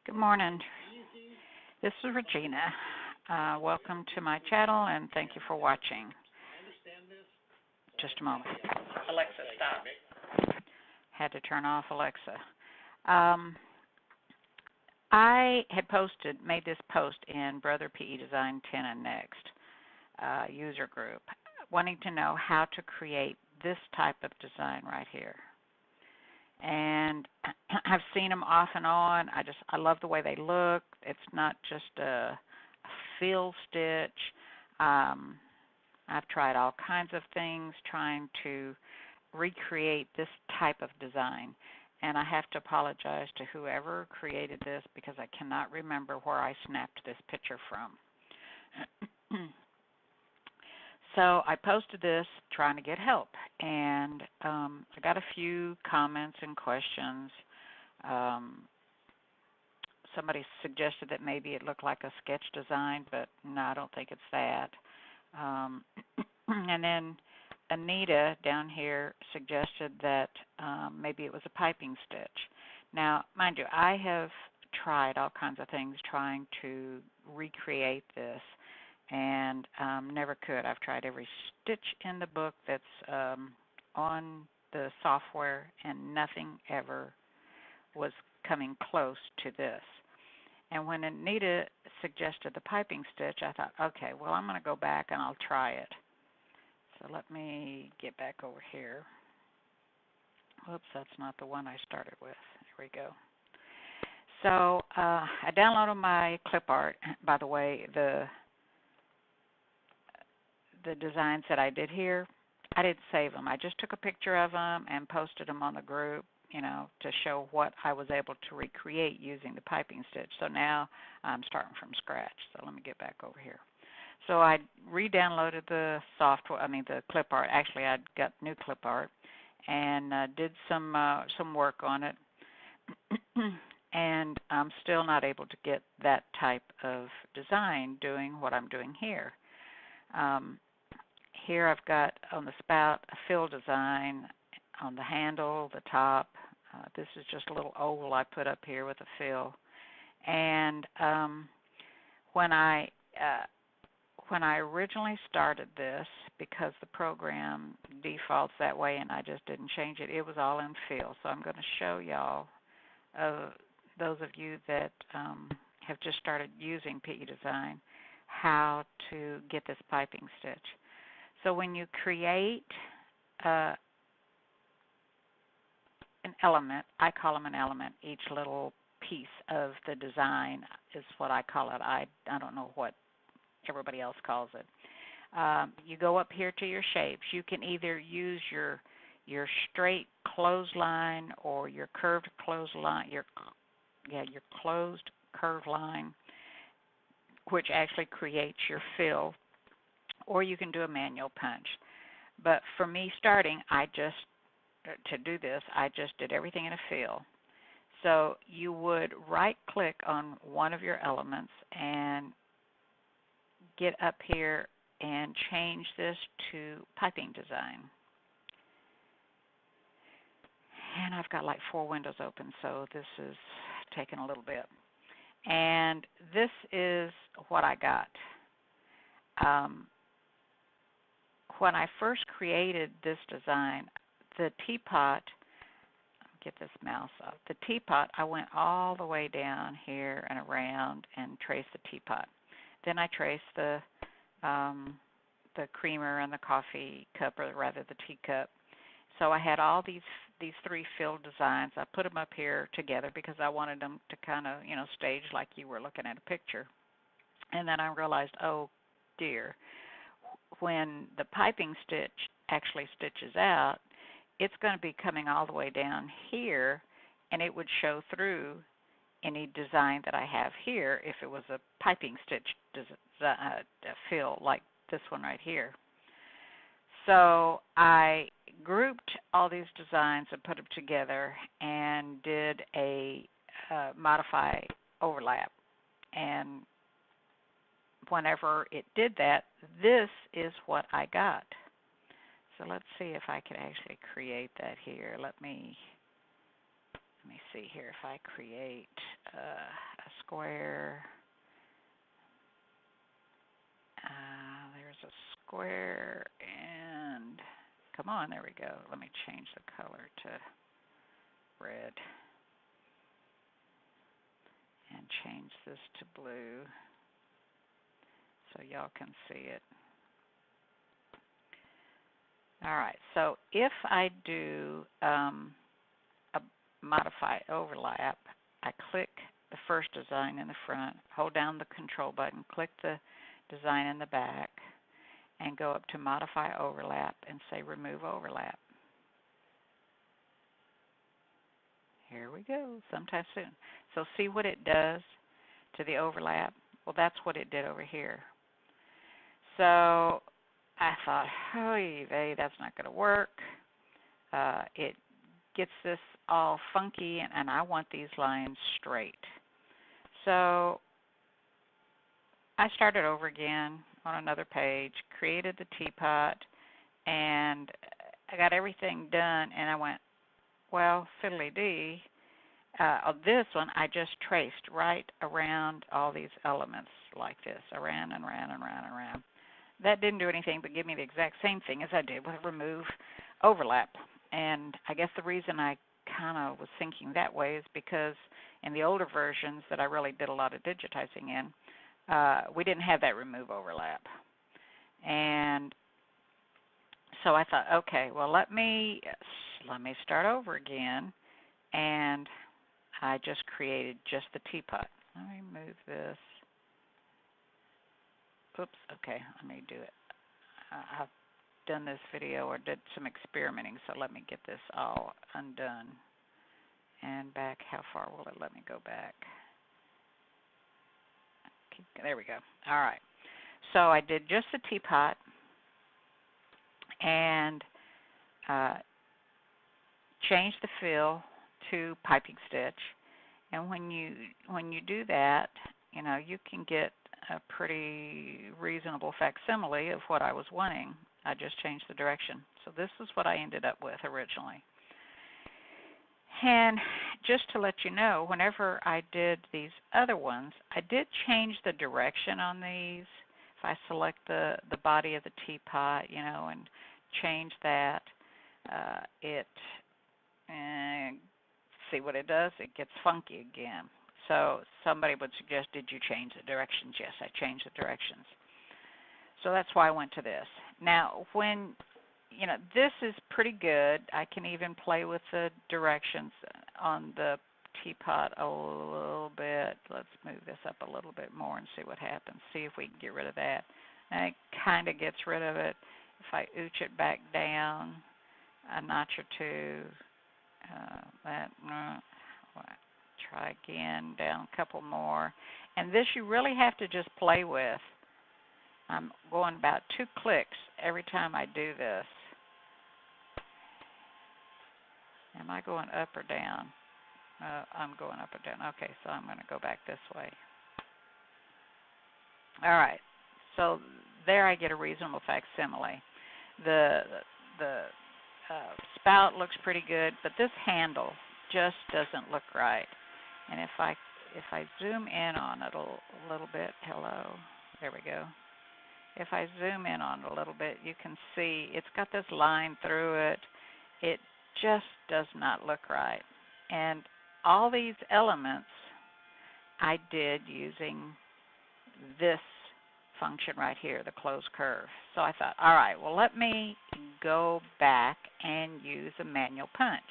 Good morning. This is Regina. Welcome to my channel and thank you for watching. Just a moment. Alexa, stop. Had to turn off Alexa. I had made this post in Brother PE-Design 10 and Next user group, wanting to know how to create this type of design right here. And I've seen them off and on. I love the way they look. It's not just a fill stitch. I've tried all kinds of things trying to recreate this type of design. And I have to apologize to whoever created this because I cannot remember where I snapped this picture from. So I posted this trying to get help, and I got a few comments and questions. Somebody suggested that maybe it looked like a sketch design, but no, I don't think it's that. And then Anita down here suggested that maybe it was a piping stitch. Now, mind you, I have tried all kinds of things trying to recreate this, and never could. I've tried every stitch in the book that's on the software, and nothing ever was coming close to this. And when Anita suggested the piping stitch, I thought, okay, well, I'm going to go back and I'll try it. So let me get back over here. Whoops, that's not the one I started with. Here we go. So I downloaded my clip art. By the way, the designs that I did here, I didn't save them. I just took a picture of them and posted them on the group, to show what I was able to recreate using the piping stitch. So now I'm starting from scratch. So let me get back over here. So I re-downloaded the the clip art. Actually, I'd got new clip art and did some work on it. And I'm still not able to get that type of design doing what I'm doing here. Here I've got on the spout a fill design, on the handle, the top. This is just a little oval I put up here with a fill. And when I originally started this, because the program defaults that way and I just didn't change it, it was all in fill. So I'm going to show y'all, those of you that have just started using PE-Design, how to get this piping stitch. So when you create an element, I call them an element, each little piece of the design is what I call it. I don't know what everybody else calls it. You go up here to your shapes. You can either use your straight clothesline or your curved clothesline, your closed curved line, which actually creates your fill, or you can do a manual punch. But for me starting, to do this, I just did everything in a fill. So you would right-click on one of your elements and get up here and change this to piping design. And I've got like 4 windows open, so this is taking a little bit. And this is what I got. When I first created this design, the teapot, get this mouse off, the teapot, I went all the way down here and around and traced the teapot. Then I traced the creamer and the coffee cup, or rather the teacup. So I had all these 3 fill designs. I put them up here together because I wanted them to kind of, stage like you were looking at a picture. And then I realized, oh dear, when the piping stitch actually stitches out, it's going to be coming all the way down here, and it would show through any design that I have here if it was a piping stitch fill like this one right here. So I grouped all these designs and put them together and did a modify overlap. And whenever it did that, this is what I got. So let's see if I can actually create that here. Let me see here if I create a square. There's a square, and come on, there we go. Let me change the color to red and change this to blue so y'all can see it. All right, so if I do a modify overlap, I click the first design in the front, hold down the control button, click the design in the back, and go up to modify overlap and say remove overlap. Here we go, sometime soon. So see what it does to the overlap? Well, that's what it did over here. So I thought, hey, that's not going to work. It gets this all funky, and I want these lines straight. So I started over again on another page, created the teapot, and I got everything done, and I went, well, fiddly-dee. This one I just traced right around all these elements like this, around and around and around and around. That didn't do anything but give me the exact same thing as I did with remove overlap. And I guess the reason I kind of was thinking that way is because in the older versions that I really did a lot of digitizing in, we didn't have that remove overlap. And so I thought, okay, well, let me start over again, and I just created just the teapot. Let me move this. Oops, okay, let me do it. I've done this video or did some experimenting, so let me get this all undone. And back, how far will it let me go back? There we go. All right. So I did just the teapot and changed the fill to piping stitch. And when you do that, you know, you can get a pretty reasonable facsimile of what I was wanting. I just changed the direction. So this is what I ended up with originally. And just to let you know, whenever I did these other ones, I did change the direction on these. If I select the body of the teapot, you know, and change that, see what it does? It gets funky again. So somebody would suggest, did you change the directions? Yes, I changed the directions. So that's why I went to this. Now, when, you know, this is pretty good. I can even play with the directions on the teapot a little bit. Let's move this up a little bit more and see what happens. See if we can get rid of that. And it kind of gets rid of it. If I ooch it back down a notch or two, try again, down a couple more. And this you really have to just play with. I'm going about 2 clicks every time I do this. Am I going up or down? I'm going up or down. Okay, so I'm going to go back this way. All right, so there I get a reasonable facsimile. The spout looks pretty good, but this handle just doesn't look right. And if I zoom in on it a little bit, hello, there we go. If I zoom in on it a little bit, you can see it's got this line through it. It just does not look right. And all these elements I did using this function right here, the closed curve. So I thought, all right, well, let me go back and use a manual punch.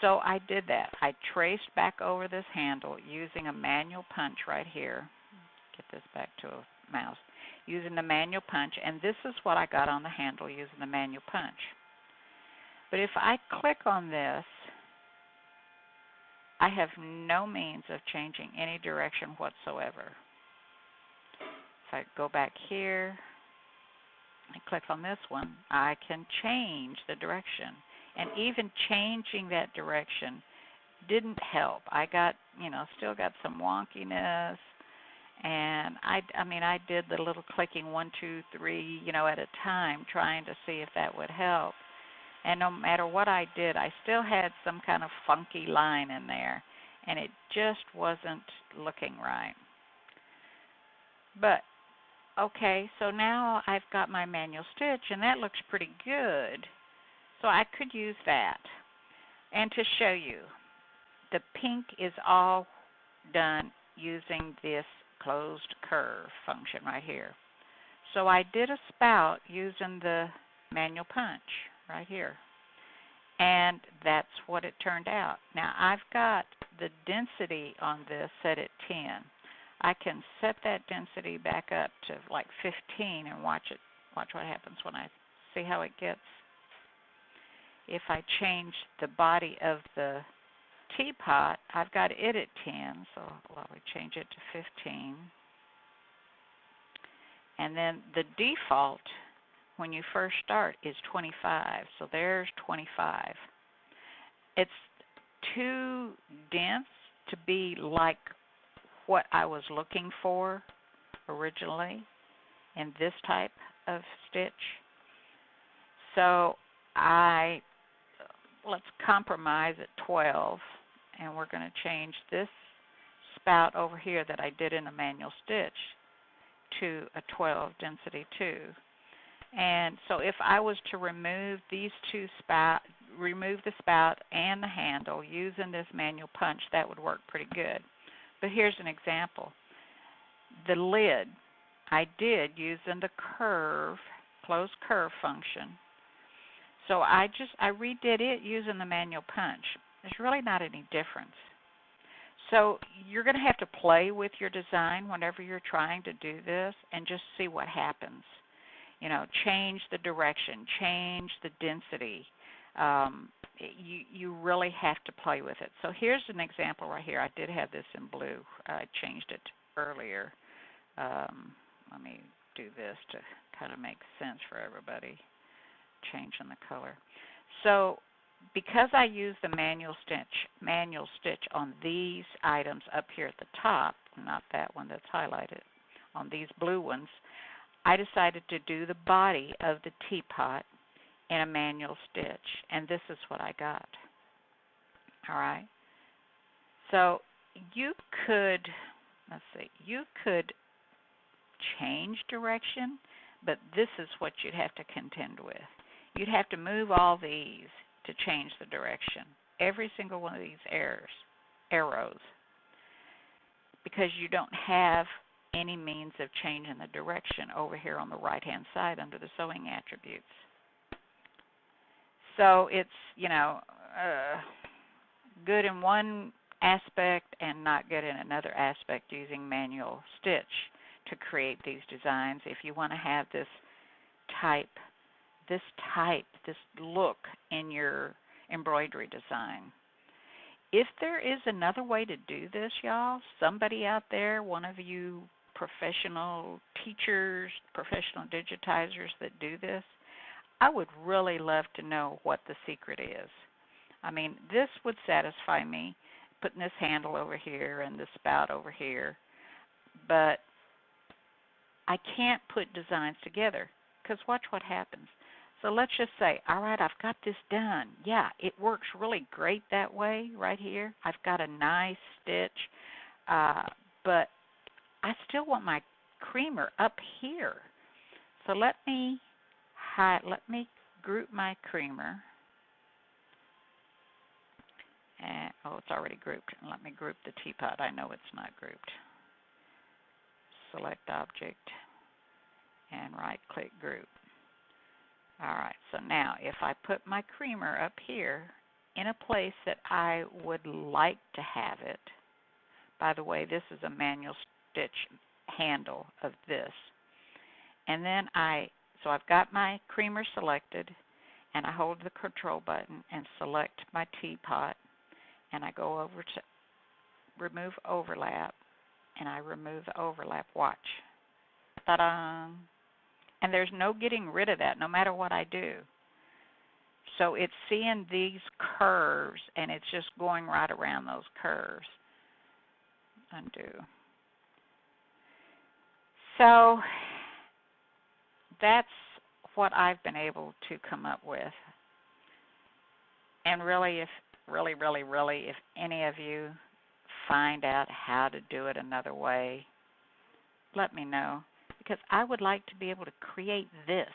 So I did that. I traced back over this handle using a manual punch right here. Get this back to a mouse. Using the manual punch, and this is what I got on the handle using the manual punch. But if I click on this, I have no means of changing any direction whatsoever. If I go back here and click on this one, I can change the direction. And even changing that direction didn't help. I got, you know, still got some wonkiness. And I mean, I did the little clicking 1, 2, 3, you know, at a time, trying to see if that would help. And no matter what I did, I still had some kind of funky line in there. and it just wasn't looking right. But okay, so now I've got my manual stitch, and that looks pretty good. So I could use that. And to show you, the pink is all done using this closed curve function right here. So I did a spout using the manual punch right here. And that's what it turned out. Now I've got the density on this set at 10. I can set that density back up to like 15 and watch what happens when I see how it gets. If I change the body of the teapot, I've got it at 10, so we change it to 15. And then the default when you first start is 25, so there's 25. It's too dense to be like what I was looking for originally in this type of stitch. So let's compromise at 12, and we're going to change this spout over here that I did in a manual stitch to a 12 density 2. And so if I was to remove these two remove the spout and the handle using this manual punch, that would work pretty good. But here's an example. The lid I did using the curve, closed curve function. So I redid it using the manual punch. There's really not any difference. So you're going to have to play with your design whenever you're trying to do this and just see what happens. You know, change the direction, change the density. You really have to play with it. So here's an example right here. I did have this in blue. I changed it earlier. Let me do this to kind of make sense for everybody, changing the color. So because I use the manual stitch on these items up here at the top, not that one that's highlighted, on these blue ones, I decided to do the body of the teapot in a manual stitch, and this is what I got. All right. So you could, you could change direction, but this is what you'd have to contend with. You'd have to move all these to change the direction, every single one of these arrows, because you don't have any means of changing the direction over here on the right-hand side under the sewing attributes. So it's, good in one aspect and not good in another aspect using manual stitch to create these designs. If you want to have this look in your embroidery design. If there is another way to do this, y'all, somebody out there, one of you professional teachers, professional digitizers that do this, I would really love to know what the secret is. I mean, this would satisfy me, putting this handle over here and the spout over here, but I can't put designs together because watch what happens. So let's just say, all right, I've got this done. Yeah, it works really great that way right here. I've got a nice stitch, but I still want my creamer up here. So let me group my creamer. And, it's already grouped. Let me group the teapot. I know it's not grouped. Select object and right-click group. All right, so now if I put my creamer up here in a place that I would like to have it, by the way, this is a manual stitch handle of this. And then so I've got my creamer selected, and I hold the control button and select my teapot, and I go over to remove overlap, and I remove the overlap. Watch. Ta-da! And there's no getting rid of that no matter what I do. So it's seeing these curves, and it's just going right around those curves. Undo. So that's what I've been able to come up with. And really, if any of you find out how to do it another way, let me know, because I would like to be able to create this.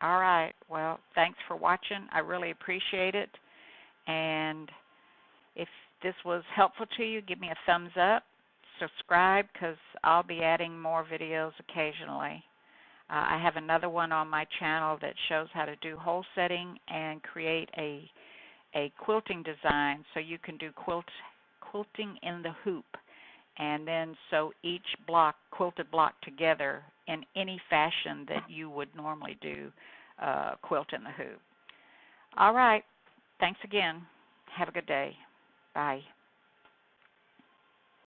All right. Well, thanks for watching. I really appreciate it. And if this was helpful to you, give me a thumbs up. Subscribe, because I'll be adding more videos occasionally. I have another one on my channel that shows how to do hole setting and create a quilting design, so you can do quilting in the hoop, and then sew each quilted block together in any fashion that you would normally do quilt in the hoop. All right. Thanks again. Have a good day. Bye.